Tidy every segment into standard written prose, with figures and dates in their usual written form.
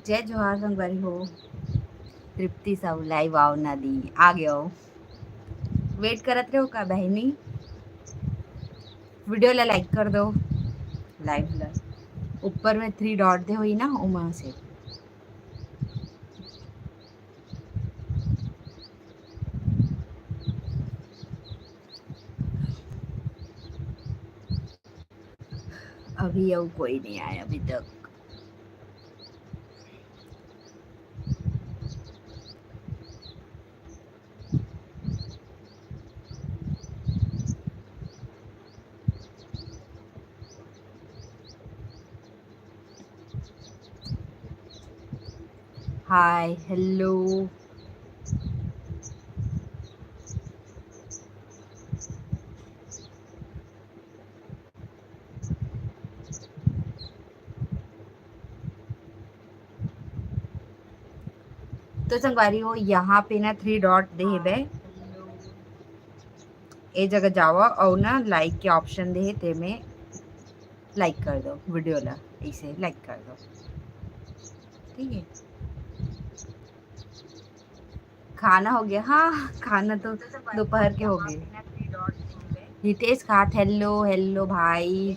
जय जोहार संगवारी हो। तृप्ति साहू लाइव आओ ना दी आ गया हो। वेट करत रहो का बहनी। वीडियो ला लाइक कर दो। लाइव ला ऊपर में 3 डॉट दे हुई ना उमा से। अभी अब कोई नहीं आया अभी तक। Hi hello. तो संगवारी हो यहाँ पे ना 3 डॉट दे बे। ए जगह जावा और ना लाइक के ऑप्शन दे ते में लाइक कर दो वीडियो ला। ऐसे लाइक कर दो ठीक है। खाना हो गया। हाँ खाना तो दोपहर के हो गए। हितेश खात हेलो हेलो भाई।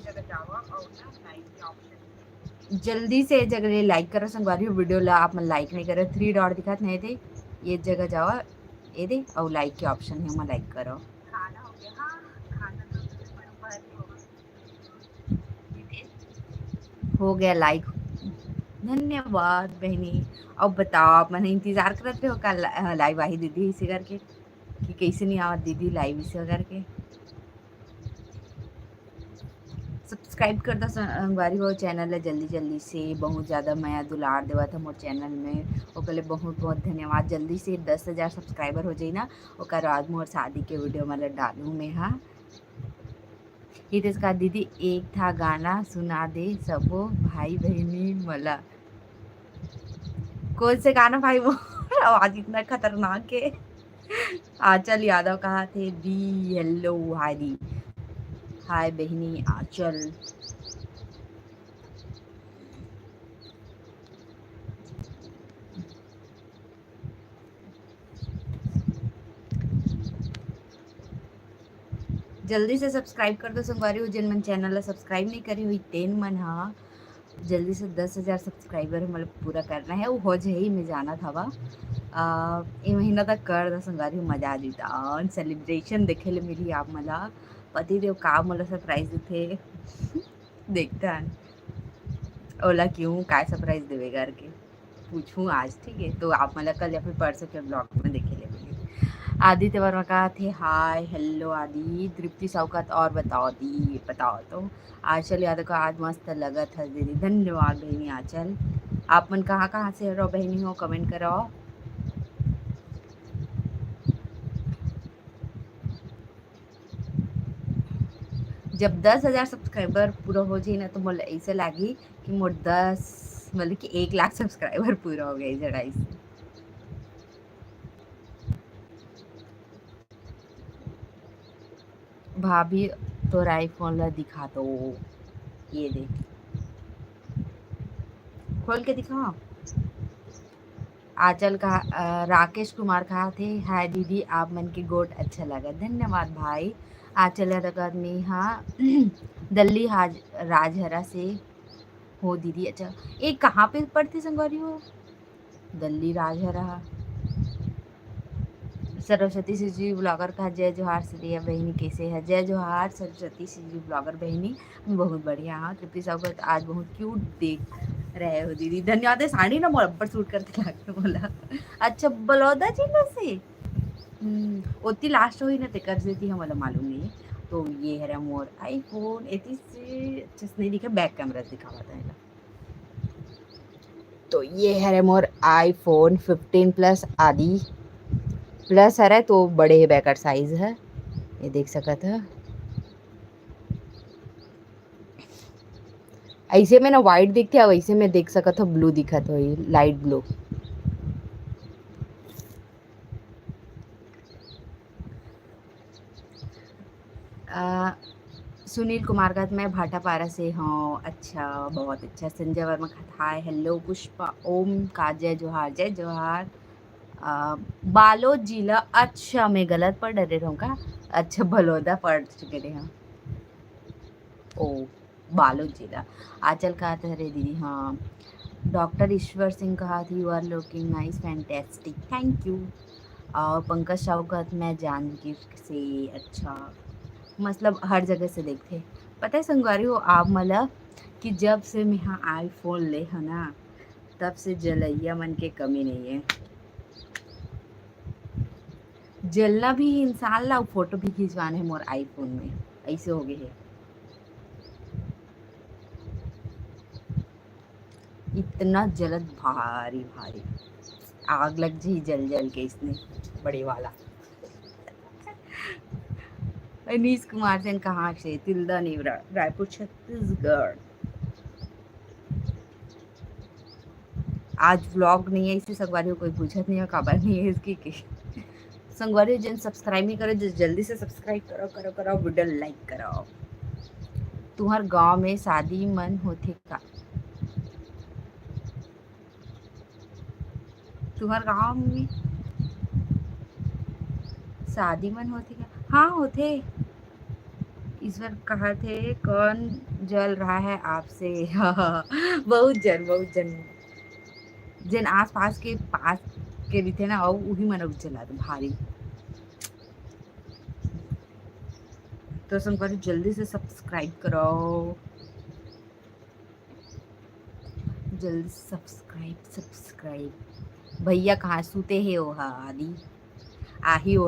जल्दी से जगह लाइक करो संगवारी हो वीडियो ला। आप मन लाइक नहीं करो 3 डॉट दिखात नहीं थे। ये जगह जाओ ये दे और लाइक के ऑप्शन है मैं लाइक करो। खाना हो गया। हाँ खाना तो दोपहर के हो गया लाइक। धन्यवाद बहनी। अब बताओ आप मैंने इंतजार करते हो कल लाइव आई दीदी इसे करके कि कैसे नहीं आवा दीदी लाइव इसे करके। सब्सक्राइब कर दो संगवारी हो चैनल है जल्दी जल्दी से। बहुत ज़्यादा मैं दुलार देवा था मोर चैनल में ओकर लिए बहुत बहुत धन्यवाद। जल्दी से 10,000 सब्सक्राइबर हो जाई ना ओकर बाद मोर शादी के वीडियो मतलब डालूँ मैं। हाँ हितेश का दीदी एक था गाना सुना दे सबो भाई बहनी मला। कौन से गाना भाई वो आवाज इतना खतरनाक है। आंचल यादव कहा थे दी हेलो हाय दी। हाय बहनी आंचल। जल्दी से सब्सक्राइब कर दो संगवारी हो जिन मन चैनल ला सब्सक्राइब नहीं करी हुई तेन मन हाँ जल्दी से 10,000 सब्सक्राइबर मतलब पूरा करना है वो हो जाए मैं जाना था वा ये महीना तक कर दो संगवारी हो मजा आ जाता सेलिब्रेशन देखे ले मिली आप मला पति देव का मला सरप्राइज देते देखता है ओला क्यों काय सरप्राइज देवे करके पूछूं आज ठीक है। तो आप मला कल या फिर परसों के ब्लॉग में देखे ले। आदित्य वर्मा कहा थे हाय हेलो आदि। तृप्ति साउकात और बताओ दी बताओ तो। आंचल यादव का आज मस्त लगा था दीदी। धन्यवाद बहनी आंचल। आप मन कहाँ से रहो बहनी हो कमेंट करो। जब 10,000 सब्सक्राइबर पूरा हो जाए ना तो मुझे ऐसे लगी कि मोर 10 मतलब कि 1 लाख सब्सक्राइबर पूरा हो गए जरा से। भाभी तोर आईफोन ला दिखा दो। ये देख खोल के दिखा। आंचल कहा राकेश कुमार कहा थे हाय दीदी आप मन के गोट अच्छा लगा। धन्यवाद भाई। आंचल यादव में हाँ दिल्ली राजहरा से हो दीदी। अच्छा ये कहाँ पे पढ़ती संगवारी हो। दिल्ली राजहरा। सरस्वती जी ब्लॉगर का जय जोहार श्रेया बहनी कैसे है। जय जोहार सरस्वती जी ब्लॉगर बहनी बहुत बढ़िया। हाँ तृप्ति साहब आज बहुत क्यूट देख रहे हो दीदी। धन्यवाद। साड़ी ना बराबर सूट करके लागे बोला। अच्छा बलौदा जिला से ओती लास्ट हुई ना तेकर से थी हमारा मालूम नहीं। तो ये है मोर आईफोन एती से अच्छे से नहीं दिखा बैक कैमरा दिखावा था इला। तो ये है मोर आईफोन 15 प्लस आदि प्लस है तो बड़े बैकर साइज है ये देख सकत है। ऐसे में ना वाइट दिखते है वैसे में देख सकत हो ब्लू दिखत हो लाइट ब्लू। सुनील कुमार का मैं भाटापारा से हूँ। अच्छा, बहुत अच्छा। संजय वर्मा का हाय हेलो। पुष्पा ओम का जय जोहार जय जोहार। बालोद जिला। अच्छा, मैं गलत पढ़ रही हूँ का? अच्छा, बलौदा पढ़ चुके रहे हैं। ओ, बालोद जिला। आंचल कहा था रे दीदी। हाँ, डॉक्टर ईश्वर सिंह कहा थी you are looking nice fantastic, thank you. और पंकज शौकत मैं जानकी से। अच्छा, मतलब हर जगह से देखते। पता है संगवारी हो आप मला कि जब से मैं हाँ आईफोन ले है ना, तब से जलैया मन के कमी नहीं है। जलना भी इंसान ला, फोटो भी खिंचवाने मोर आईफोन में, ऐसे हो गए है। इतना जलद भारी भारी आग लग जी जल जल के इसने बड़े वाला। अनीस कुमार सेन कहाँ से? तिल्दा नेवरा, रायपुर छत्तीसगढ़। आज व्लॉग नहीं है इसलिए संगवारी कोई पूछत नहीं है, खबर नहीं है इसकी की। संगवारी जन सब्सक्राइब नहीं करो, जल्दी से सब्सक्राइब करो करो करो, वीडियो लाइक करो। तुम्हार गांव में शादी मन होथे का? तुम्हार गांव में शादी मन होथे का? हाँ होथे। ईश्वर कहा थे कौन जल रहा है आपसे? बहुत जन जिन आस पास के भी थे ना, और वही मन जला दो भारी। तो संगवारी जल्दी से सब्सक्राइब करो, जल्दी सब्सक्राइब सब्सक्राइब। भैया कहाँ सूते है वो? हाँ आदि आही वो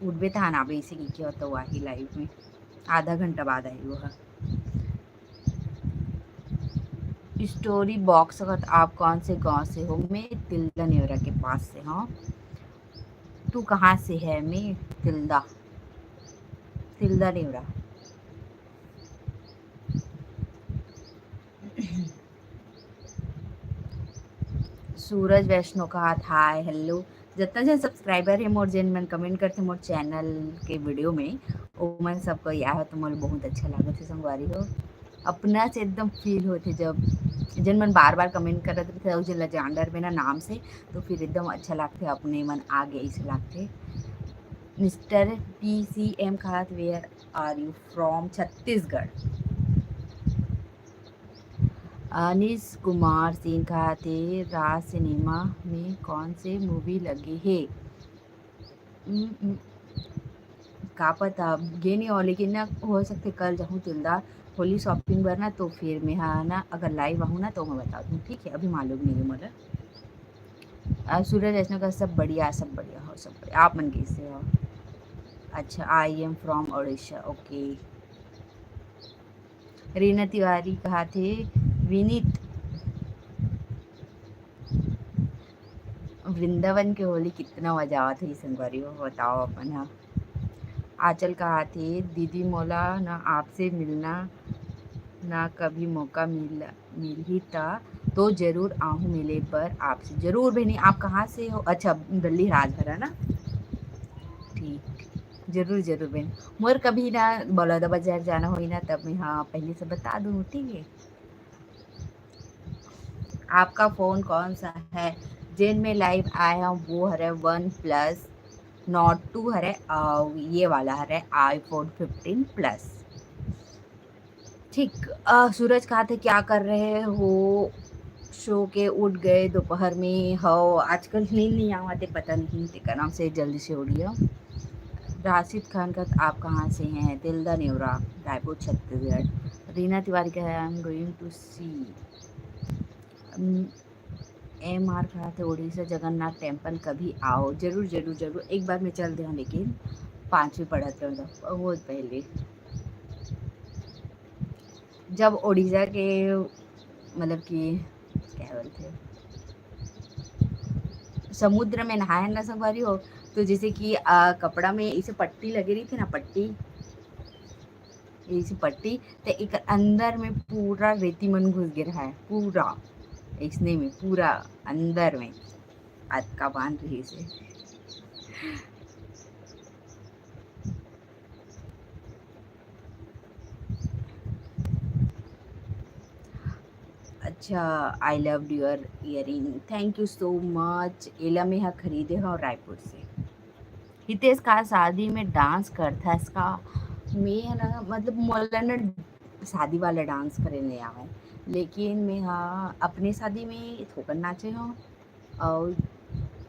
उठबे था ना इसे की क्या होता, आही लाइव में आधा घंटा बाद आई वो। स्टोरी बॉक्स वक्त आप कौन से गांव से हो? मैं तिल्दा नेवरा के पास से। हाँ, तू कहाँ से है? मैं तिल्दा, तिल्दा नेवरा। सूरज वैष्णो का हाथ हाय हेलो। जितना जन सब्सक्राइबर है मोर, जन मन कमेंट करते मोर चैनल के वीडियो में, वो मन सबको यह हो तो मोर बहुत अच्छा लागत है संगवारी हो। अपना से एकदम फील होते जब जन मन बार बार कमेंट करत रहे और जन लजांडर में ना नाम से, तो फिर एकदम अच्छा लगते, अपने मन आगे ऐसे लगते। मिस्टर PCM खात where are you from? Chhattisgarh. Anis Kumar Singh कहा थे राज सिनेमा में कौन से मूवी लगी है? का पता गे नहीं हो, लेकिन ना हो सकते कल जाऊँ तिलदा होली शॉपिंग पर ना, तो फिर मैं हाँ ना अगर लाइव आऊँ ना तो मैं बता दूँ, ठीक है? अभी मालूम नहीं है मुझे। सूरज वैष्णव का सब बढ़िया, सब बढ़िया हो, सब बढ़िया। आप मन कैसे हो? अच्छा, I am from Orissa, okay. Reena Tiwari कहा थे विनीत वृंदावन के होली कितना मजा आवा था संगवारी हो, बताओ अपन। हाँ, आंचल कहा थे दीदी मोला ना आपसे मिलना ना कभी मौका मिल ही था, तो जरूर आऊँ मिले पर आपसे। जरूर बहनी, आप कहाँ से हो? अच्छा, दिल्ली राजभरा ना, ठीक। जरूर जरूर बहन, मोर कभी ना बलौदा बाजार जाना हो ना, तब मैं हाँ पहले से बता दूँ, ठीक है? आपका फ़ोन कौन सा है? जिन में लाइव आया हूँ वो है OnePlus Nord 2 है, और ये वाला है iPhone 15 Plus। ठीक। सूरज कहा थे क्या कर रहे हो? सो के उठ गए दोपहर में हो? आजकल नींद नहीं आते, पता नहीं टिका नाम से जल्दी से उड़िया। राशिद खान का आप कहाँ से हैं? तिल्दा नेवरा, रायपुर छत्तीसगढ़। रीना तिवारी का है I am going to see. MR कहा थे उड़ीसा जगन्नाथ टेम्पल, कभी आओ। जरूर जरूर जरूर, एक बार मैं चल दूँ, लेकिन 5वीं पढ़ते हो बहुत पहले, जब उड़ीसा के मतलब कि क्या बोलते हैं, समुद्र में नहाया ना संगवारी हो, तो जैसे कि कपड़ा में इसे पट्टी लगी रही थी ना, पट्टी, इसी पट्टी, तो एक अंदर में पूरा रेती मन घुस गिरा है पूरा, इसने में पूरा अंदर में अटका बांध रही से। अच्छा, I love your earring, thank you so much. एला में यहाँ खरीदे हो रायपुर से। हितेश का शादी में डांस करता है इसका। मैं है ना मतलब मोला ना शादी वाला डांस करे नहीं आवे, लेकिन मैं हाँ अपने शादी में थोकन नाचे हूँ। और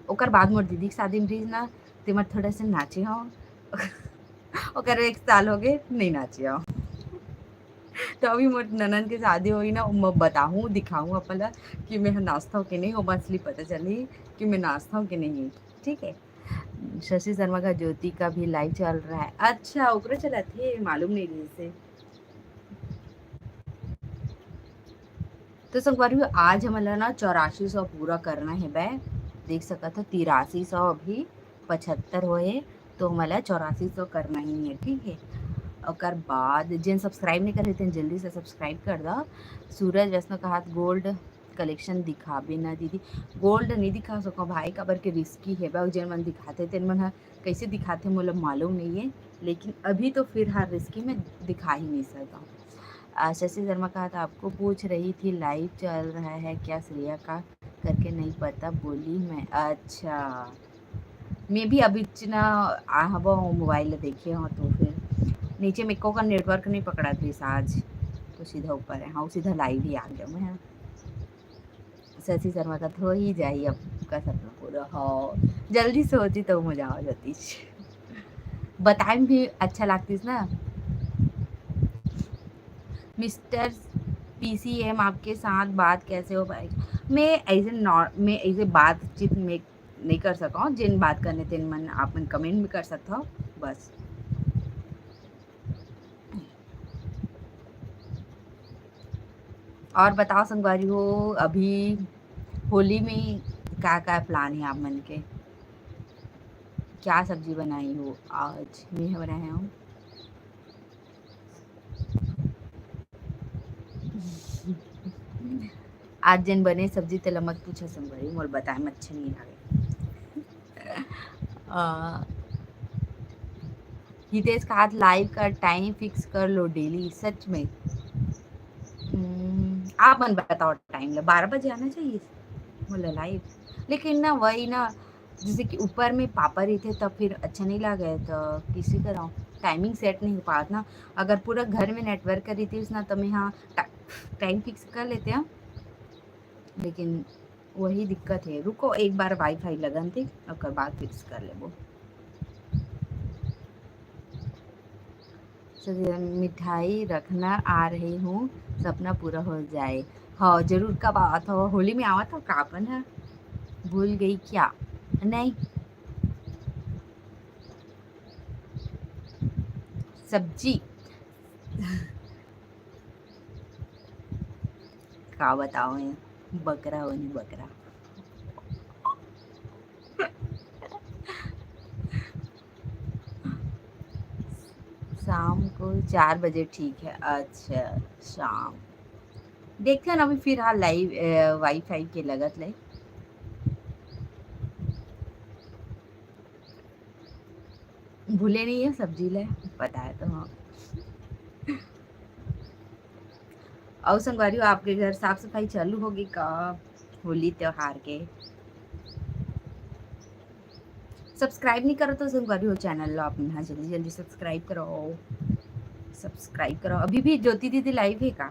ओकर बाद मोर दीदी के शादी में रही ना, ते मैं थोड़ा से नाचे हूँ। ओकर 1 साल हो गए नहीं नाचे हूँ। तो अभी मोर ननन के शादी हुई ना, मैं बताऊँ दिखाऊँ अपना कि मैं नाचता हूँ कि नहीं, वो मछली पता चली कि मैं नाचता हूँ कि नहीं। ठीक है। शशि शर्मा का ज्योति का भी लाइव चल रहा है। अच्छा ओकरे चला थे, मालूम नहीं रही से। तो संगवारी आज हमारा ना 8400 पूरा करना है बे। देख सका था 8300 अभी 75 होए, तो हमारा 8400 करना ही है। ठीक है। और बाद जिन सब्सक्राइब नहीं कर रहे जल्दी से सब्सक्राइब कर दो। सूरज वैष्णव का हाथ गोल्ड कलेक्शन दिखा भी ना दीदी। गोल्ड नहीं दिखा सको भाई, काबर के रिस्की है बा। जिन मन दिखाते तेन मन कैसे दिखाते मोला मालूम नहीं है, लेकिन अभी तो फिर हर रिस्की में दिखा ही नहीं सकता। शशि शर्मा का हाथ आपको पूछ रही थी लाइव चल रहा है क्या श्रेया का करके, नहीं पता बोली मैं। अच्छा मैं भी अभी ना आहब मोबाइल देखे हो, तो फिर नीचे मेरे को का नेटवर्क नहीं पकड़ा थी आज, तो सीधा ऊपर है। हाँ सीधा लाइव ही आ गया मैं। शशि शर्मा का तो ही जाइए अब का सपना पूरा। हाँ जल्दी से होती तो मजा आ जाती। बताए भी अच्छा लगती ना। मिस्टर पीसीएम आपके साथ बात कैसे हो पाएगी। मैं ऐसे बातचीत में नहीं कर सका हूँ। जिन बात करने तेन मन आप मन कमेंट भी कर सकता हो बस। और बताओ संगवारी हो, अभी होली में क्या प्लान है आप मन के। क्या सब्जी बनाई हो आज। मैं बनाया हूँ आज जन बने सब्जी तेला मत पूछा संगवारी, मोर बताए में अच्छा नहीं लगे। हितेश का हाथ लाइव का टाइम फिक्स कर लो डेली सच में। आप मन बताओ टाइम ला 12 बजे आना चाहिए बोला लाइव। लेकिन ना वही ना, जैसे कि ऊपर में पापा रहते तब फिर अच्छा नहीं लगे, तो किसी तरह टाइमिंग सेट नहीं हो पाता ना। अगर पूरा घर में नेटवर्क कर रही थी ना तो मैं हाँ टाइम फिक्स कर लेते हैं। लेकिन वही दिक्कत है, रुको एक बार वाईफाई लगन थे और बाद फिक्स कर ले वो। मिठाई रखना आ रही हूँ, सपना पूरा हो जाए। हाँ जरूर, कब आवा था होली में आवा था कापन है, भूल गई क्या। नहीं सब्जी का बताओ है, बकरा हो नहीं बकरा। शाम को 4 बजे ठीक है। अच्छा शाम देखते हैं ना, अभी फिर हाँ लाइव वाईफाई के लगत ले। भूले नहीं है सब्जी ले, पता है तो हाँ। और संगवारी आपके घर साफ सफाई चालू होगी का होली त्योहार के। सब्सक्राइब नहीं करो तो संगवारी हो चैनल लो अपना जल्दी जल्दी सब्सक्राइब करो। सब्सक्राइब करो। अभी भी ज्योति दीदी लाइव है का,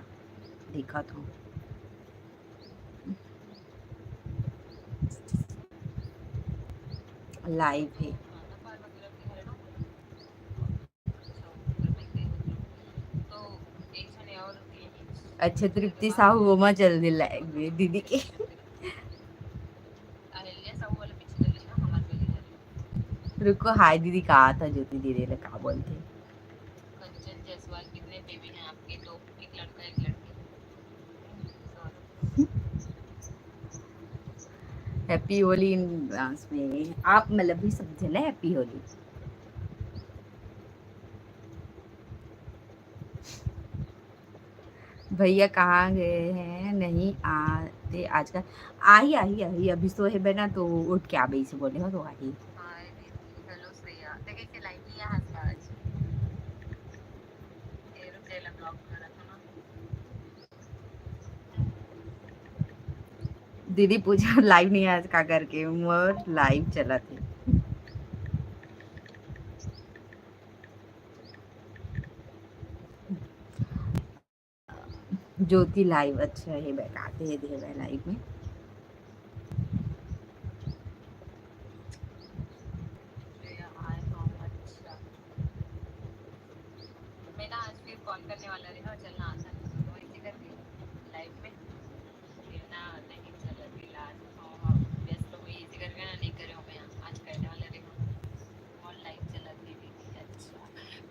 देखा तो लाइव है। अच्छा तृप्ति साहू वो माँ जल्दी लाएंगे दीदी के। रुको हाय दीदी कहा था ज्योति दीदी ने कहा बोलते। हैप्पी होली इन डांस में आप मतलब भी सब चले हैप्पी होली। भैया कहाँ गए हैं, नहीं आते आजकल। आई अभी सोए बना तो उठ के आ गई से बोले हो तो आई। दीदी पूछा लाइव नहीं आज का करके मोर लाइव चला थी। ज्योति लाइव अच्छा है बैठाते हैं दे लाइव में। मैं ना आज फिर कॉल करने वाला रहा और चलना आसान तो इसी करके लाइव में फिर ना नहीं चला फिर आज व्यस्त हुई इसी करके ना नहीं करे हो मैं आज करने वाला रहा और लाइव चला थी दीदी। अच्छा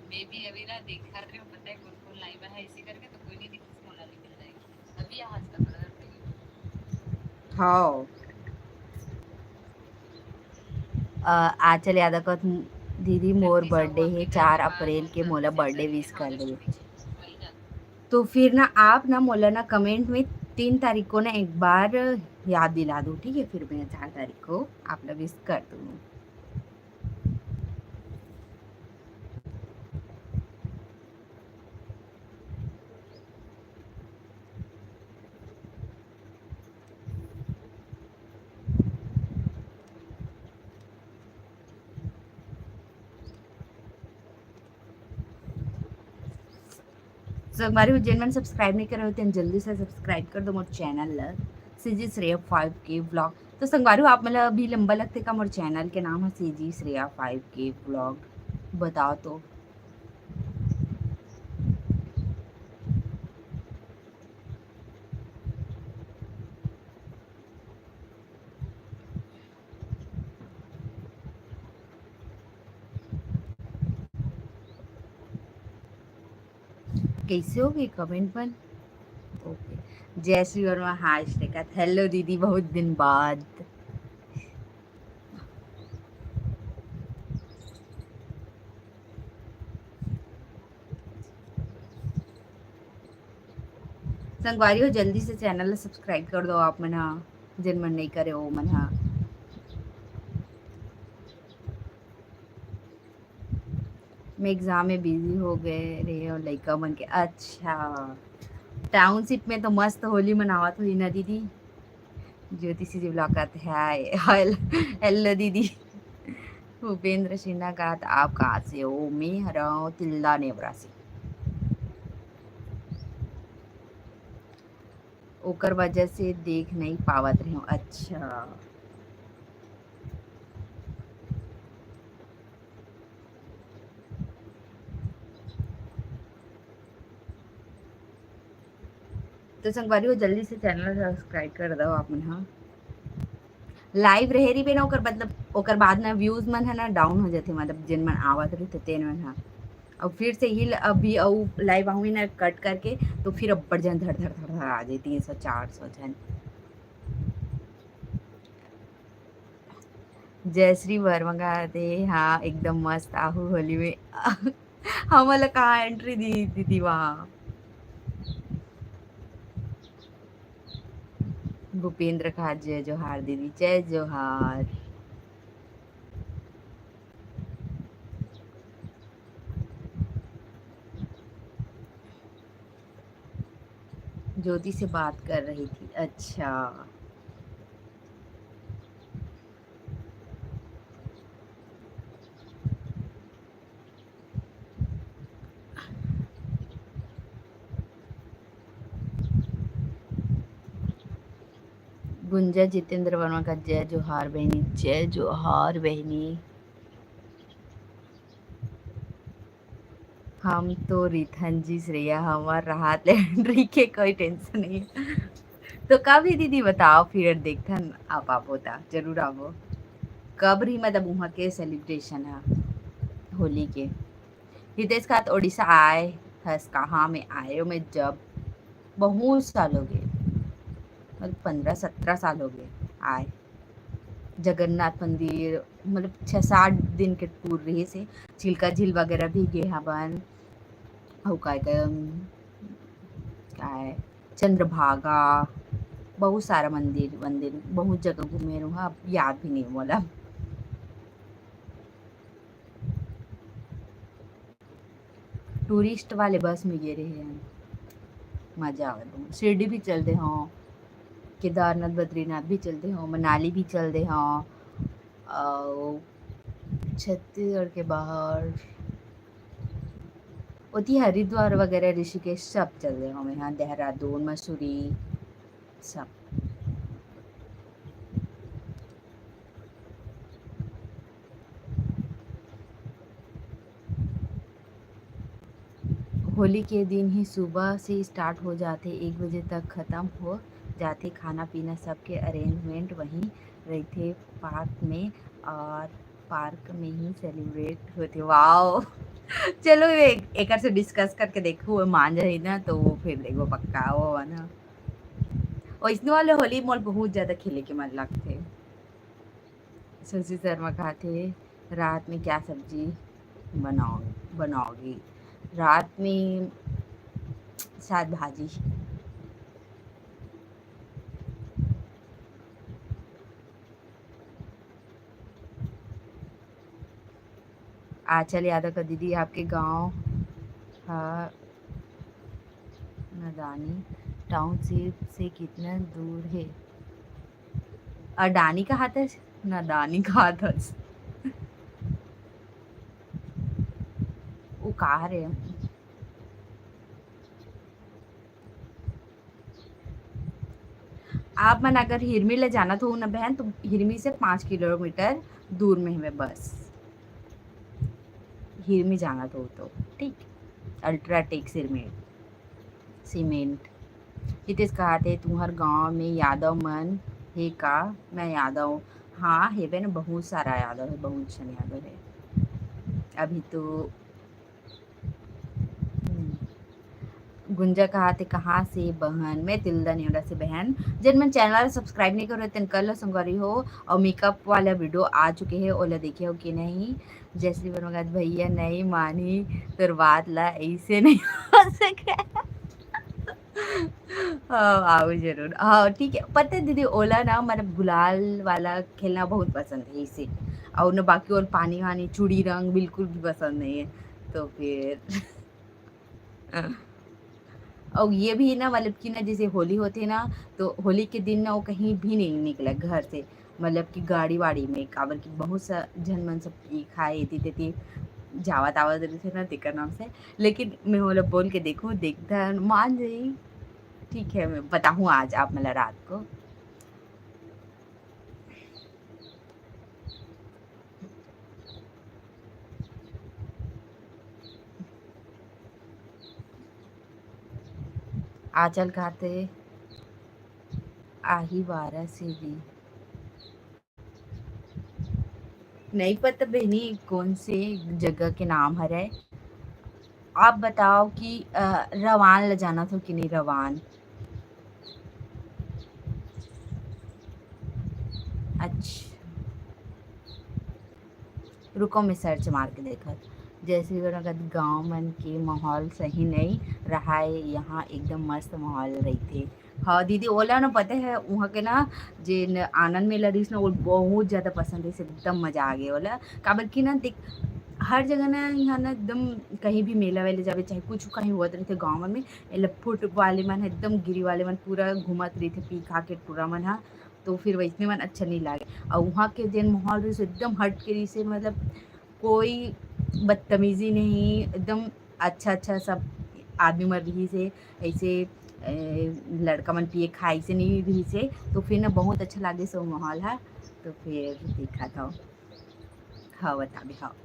मैं भी अभी ना दिखा रही हूँ पता है कौन कौन लाइव है इसी करके तो कोई नहीं दिखी मोला निकल जाएगी अभी आज का थोड़ा देर हाँ आज चल याद कर दीदी मोर बर्थडे है 4 अप्रैल के मोला बर्थडे विश कर दे। तो फिर ना आप ना मोला ना कमेंट में 3 तारीख को ना एक बार याद दिला दो ठीक है फिर मैं 4 तारीख को आप लोग विश कर दूँगी। संगवारी उज्जैन में सब्सक्राइब नहीं करे होते हैं जल्दी से सब्सक्राइब कर दो मोर channel CG Shreya 5K vlog. तो संगवारी आप मतलब अभी लंबा लगते का मोर चैनल के नाम है सीजी श्रेया 5K व्लॉग बताओ तो। कैसे हो गई कमेंट पर ओके जय श्री वर्मा हाश देखा हेलो दीदी बहुत दिन बाद। संगवारी हो जल्दी से चैनल सब्सक्राइब कर दो आप मना जिन मन नहीं करे हो मना। मैं एग्जाम में बिजी हो गए रहे और लड़का बन के अच्छा टाउनशिप में तो मस्त होली मनावत हुई ना दीदी। ज्योति सी ब्लॉग करते हैं हेलो दीदी। भूपेंद्र सिन्हा का आप कहाँ से हो मैं हरा तिल्ला नेवरा से ओकर वजह से देख नहीं पावत रही हूँ। अच्छा तो संगवारी हो जल्दी से चैनल सब्सक्राइब कर दो आप मन हाँ लाइव रह रही बे ना ओकर मतलब ओकर बाद ना व्यूज मन है ना डाउन हो जाते मतलब जिन मन आवत रही तेन मन हाँ और फिर से ही अभी लाइव आऊँगी ना कट करके तो फिर अब्बड़ जन धड़ धड़ धड़ धड़ आ जाए 300 400 जन। जयश्री वर्मा का दे हाँ एकदम मस्त आहू होली में हमला कहाँ एंट्री दी दीदी वहाँ। भूपेंद्र का जय जोहार दीदी जय जोहार। ज्योति से बात कर रही थी अच्छा गुंजा जितेंद्र वर्मा का जय जोहार बहनी जय जोहार बहनी। हम तो रिथन जी श्रेया हमार राहत लैंड्री के कोई टेंशन नहीं है। तो कब ही दीदी बताओ फिर देखथन आप होता जरूर आवो कब रही मतलब वहाँ के सेलिब्रेशन है होली के। हितेश का उड़ीसा आए हस कहाँ में आए हो मैं जब बहुत साल हो गए मतलब 15 17 साल हो गए आए जगन्नाथ मंदिर मतलब 6 7 दिन के टूर रही से चिल्का झील वगैरह भी गए हवन और काय चंद्रभागा बहुत सारा मंदिर मंदिर बहुत जगह घूमे रहूँ अब याद भी नहीं बोला। टूरिस्ट वाले बस में गए रहे हैं मजा आवे शिरडी भी चलते हाँ केदारनाथ बद्रीनाथ भी चलते हो, मनाली भी चलते हो, छत्तीसगढ़ के बाहर होती हरिद्वार वगैरह, ऋषिकेश सब चलते हो, यहाँ देहरादून, मसूरी सब। होली के दिन ही सुबह से स्टार्ट हो जाते, 1 बजे तक ख़त्म हो जाते। खाना पीना सबके अरेंजमेंट वहीं रहते पार्क में, और पार्क में ही सेलिब्रेट होते। वाओ चलो एक से डिस्कस करके देखो, वो मान जाए ना तो वो फिर देखो पक्का वो है ना। और इसने वाले होली मॉल बहुत ज़्यादा खेले के मन लगते। शशि शर्मा खाते रात में क्या सब्जी बनाओगी? रात में शायद भाजी। आंचल यादव का दीदी आपके गांव नदानी टाउनशिप से कितना दूर है? अडानी का हाथस, नदानी का हाथस, वो कहाँ रहे? आप मन अगर हिरमी ले जाना तो ना बहन, तो हिरमी से 5 किलोमीटर दूर में है बस। हिरमी जाना तो ठीक। UltraTech cement. हितेश कहा थे तुम्हार गांव में यादव मन है का? मैं यादव, हाँ है बे ना, बहुत सारा यादव है, बहुत सन यादव है अभी तो। गुंजा कहा थे कहाँ से बहन? मैं तिल्दा नेवरा से बहन। जब मैं चैनल सब्सक्राइब नहीं करो तेन कल संगवारी हो, और मेकअप वाला वीडियो आ चुके हैं, ओला देखे हो कि नहीं? जैसे बनोगा भैया नहीं मानी तो बात ला ऐसे नहीं हो सके। हाँ आओ जरूर, हाँ ठीक है। पता है दीदी, ओला ना मतलब गुलाल वाला खेलना बहुत पसंद है इसे, और ना बाकी और पानी वानी चूड़ी रंग बिल्कुल भी पसंद नहीं है। तो फिर और ये भी ना मतलब कि ना जैसे होली होती है ना, तो होली के दिन ना वो कहीं भी नहीं निकला घर से, मतलब कि गाड़ी वाड़ी में काबर की बहुत सा जन मन सब ई खाए ती जावत आवत रही थे ना तेकर नाम से। लेकिन मैं बोला बोल के देखूँ, देखता मान जाई। ठीक है मैं बताऊँ आज आप मतलब रात को। आंचल खाते आही 12 से भी नहीं पता बहनी कौन से जगह के नाम हरे। आप बताओ कि रवान ले जाना था कि नहीं? रवान, अच्छा रुको मैं सर्च मार के देखा। जैसे अगर गांव मन के माहौल सही नहीं रहा है, यहाँ एकदम मस्त माहौल रही थे। हाँ दीदी ओला ना पता है वहाँ के ना जे आनंद मेला रही ना, वो बहुत ज़्यादा पसंद है, से एकदम मज़ा आ गया ओला। काबर की ना देख हर जगह ना यहाँ ना एकदम कहीं भी मेला वेले जावे चाहे कुछ कहीं हुआ रहे थे गाँव में, फुट वाले मन एकदम गिरी वाले मन पूरा घूमत रही थे पी खा के पूरा मन। हाँ तो फिर वैसने मन अच्छा नहीं लागे। और वहाँ के दिन माहौल रही से एकदम हट के रही से, मतलब कोई बदतमीजी नहीं, एकदम अच्छा अच्छा सब आदमी मर रही से ऐसे लड़का मन पिए खाई से नहीं रही से। तो फिर ना बहुत अच्छा लागे सब माहौल है। तो फिर देखा था। हाँ बता भी, हाँ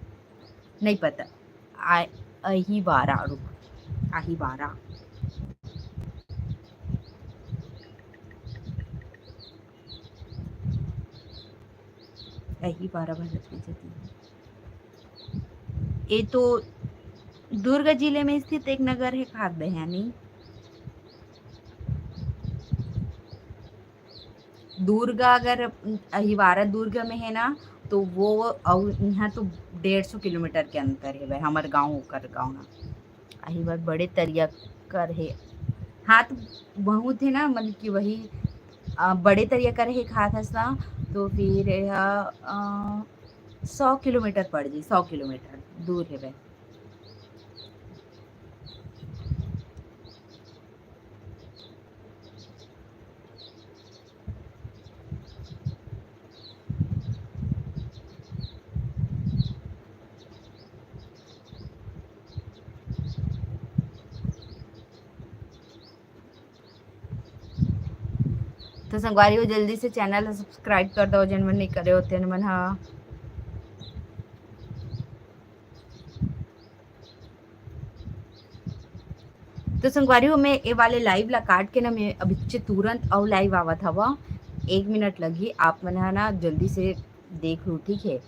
नहीं पता। आ अही 12 रुक, आही 12, अही 12 भारत की जती। ये तो दुर्ग जिले में स्थित एक नगर है खाद बयानी। दुर्ग अगर अहिवारा दुर्ग में है ना, तो वो और यहाँ तो 150 किलोमीटर के अंतर है भाई, हमारे गाँव कर गाँव ना। अहिवार बड़े तरिया कर है। हाँ तो बहुत है ना, मतलब कि वही बड़े तरिया कर है खास हंसा। तो फिर 100 किलोमीटर पड़ जी, 100 किलोमीटर दूर है भाई। तो संगवारी हो जल्दी से चैनल सब्सक्राइब कर दो जिन मन नहीं करे होते मन हाँ। तो संगवारी हो मैं ये वाले लाइव ला काट के ना मैं अभी तुरंत और लाइव आवत हवा 1 मिनट लगी आप मन है ना जल्दी से देख लो ठीक है।